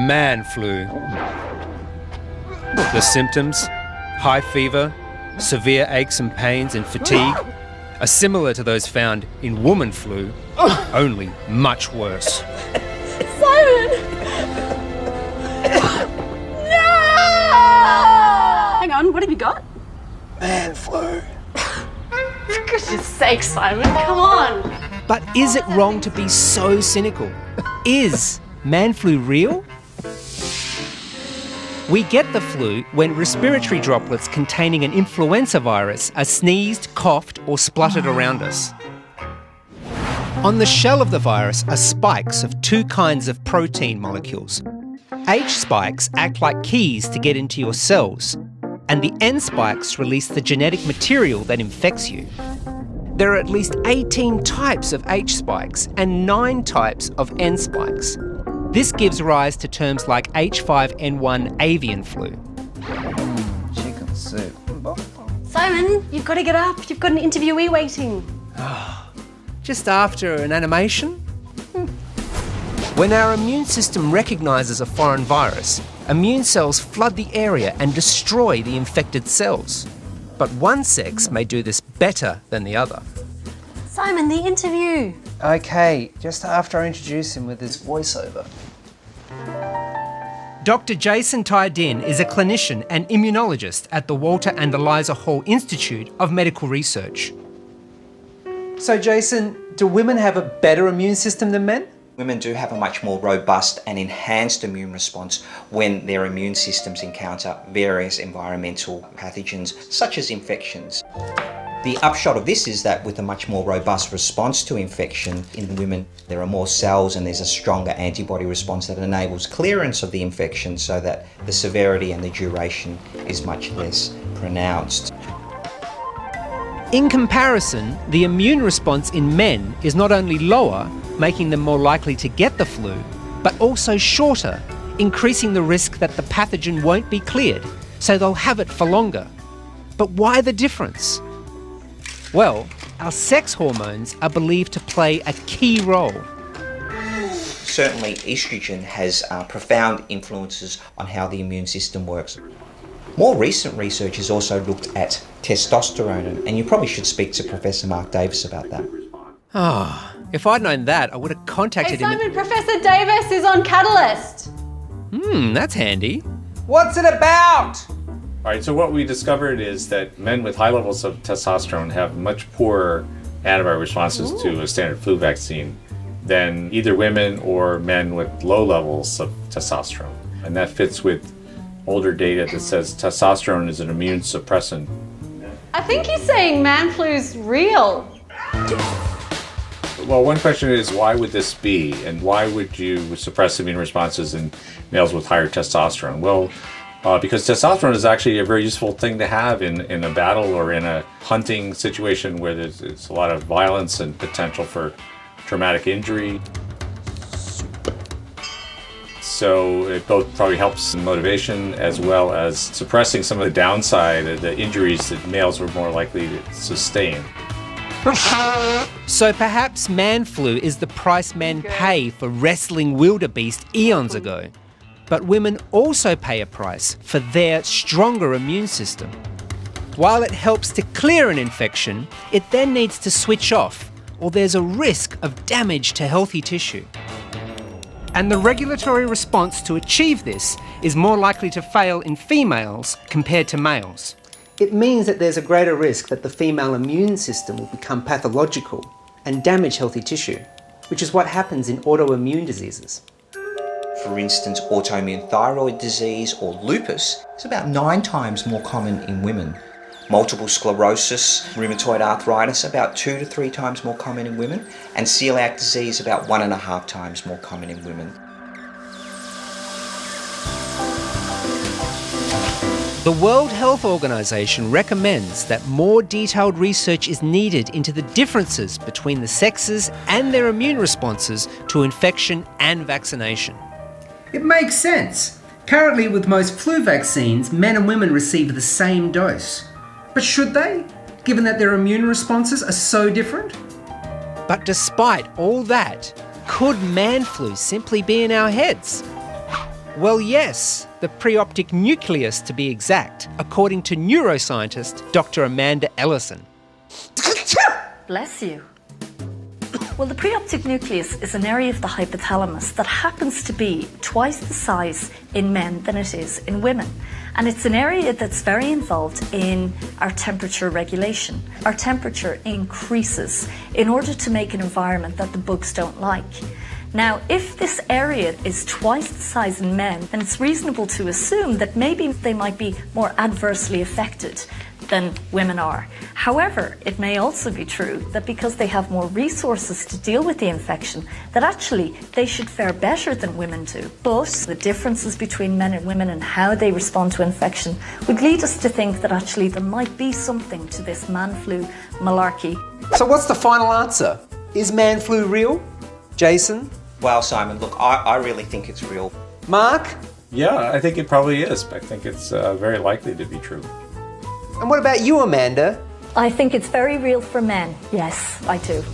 Man flu. The symptoms, high fever, severe aches and pains and fatigue, are similar to those found in woman flu, only much worse. Simon! No! Hang on, what have you got? Man flu. For goodness sake, Simon, come on! But is it wrong to be so cynical? Is man flu real? We get the flu when respiratory droplets containing an influenza virus are sneezed, coughed, or spluttered around us. On the shell of the virus are spikes of two kinds of protein molecules. H spikes act like keys to get into your cells, and the N spikes release the genetic material that infects you. There are at least 18 types of H spikes and 9 types of N spikes. This gives rise to terms like H5N1 avian flu. Chicken soup. Simon, you've got to get up. You've got an interviewee waiting. Just after an animation? When our immune system recognises a foreign virus, immune cells flood the area and destroy the infected cells. But one sex may do this better than the other. Simon, the interview. Okay, just after I introduce him with his voiceover. Dr. Jason Tydin is a clinician and immunologist at the Walter and Eliza Hall Institute of Medical Research. So Jason, do women have a better immune system than men? Women do have a much more robust and enhanced immune response when their immune systems encounter various environmental pathogens, such as infections. The upshot of this is that with a much more robust response to infection in women, there are more cells and there's a stronger antibody response that enables clearance of the infection so that the severity and the duration is much less pronounced. In comparison, the immune response in men is not only lower, making them more likely to get the flu, but also shorter, increasing the risk that the pathogen won't be cleared, so they'll have it for longer. But why the difference? Well, our sex hormones are believed to play a key role. Certainly, estrogen has profound influences on how the immune system works. More recent research has also looked at testosterone, and you probably should speak to Professor Mark Davis about that. If I'd known that, I would have contacted Hey, him. Simon, Professor Davis is on Catalyst. That's handy. What's it about? All right, so what we discovered is that men with high levels of testosterone have much poorer antibody responses to a standard flu vaccine than either women or men with low levels of testosterone. And that fits with older data that says testosterone is an immune suppressant. I think he's saying man flu's real. Well, one question is, why would this be? And why would you suppress immune responses in males with higher testosterone? Well, because testosterone is actually a very useful thing to have in a battle or in a hunting situation where there's a lot of violence and potential for traumatic injury. So it both probably helps in motivation as well as suppressing some of the downside, the injuries that males were more likely to sustain. So perhaps man flu is the price men pay for wrestling wildebeest eons ago. But women also pay a price for their stronger immune system. While it helps to clear an infection, it then needs to switch off, or there's a risk of damage to healthy tissue. And the regulatory response to achieve this is more likely to fail in females compared to males. It means that there's a greater risk that the female immune system will become pathological and damage healthy tissue, which is what happens in autoimmune diseases. For instance, autoimmune thyroid disease or lupus is about 9 times more common in women. Multiple sclerosis, rheumatoid arthritis, about 2 to 3 times more common in women, and celiac disease about 1.5 times more common in women. The World Health Organization recommends that more detailed research is needed into the differences between the sexes and their immune responses to infection and vaccination. It makes sense. Currently, with most flu vaccines, men and women receive the same dose. But should they, given that their immune responses are so different? But despite all that, could man flu simply be in our heads? Well, yes, the preoptic nucleus to be exact, according to neuroscientist Dr. Amanda Ellison. Bless you. Well, the preoptic nucleus is an area of the hypothalamus that happens to be twice the size in men than it is in women. And it's an area that's very involved in our temperature regulation. Our temperature increases in order to make an environment that the bugs don't like. Now, if this area is twice the size in men, then it's reasonable to assume that maybe they might be more adversely affected than women are. However, it may also be true that because they have more resources to deal with the infection, that actually they should fare better than women do. But the differences between men and women and how they respond to infection would lead us to think that actually there might be something to this man flu malarkey. So what's the final answer? Is man flu real? Jason? Well, Simon, look, I really think it's real. Mark? Yeah, I think it probably is. I think it's very likely to be true. And what about you, Amanda? I think it's very real for men. Yes, I do.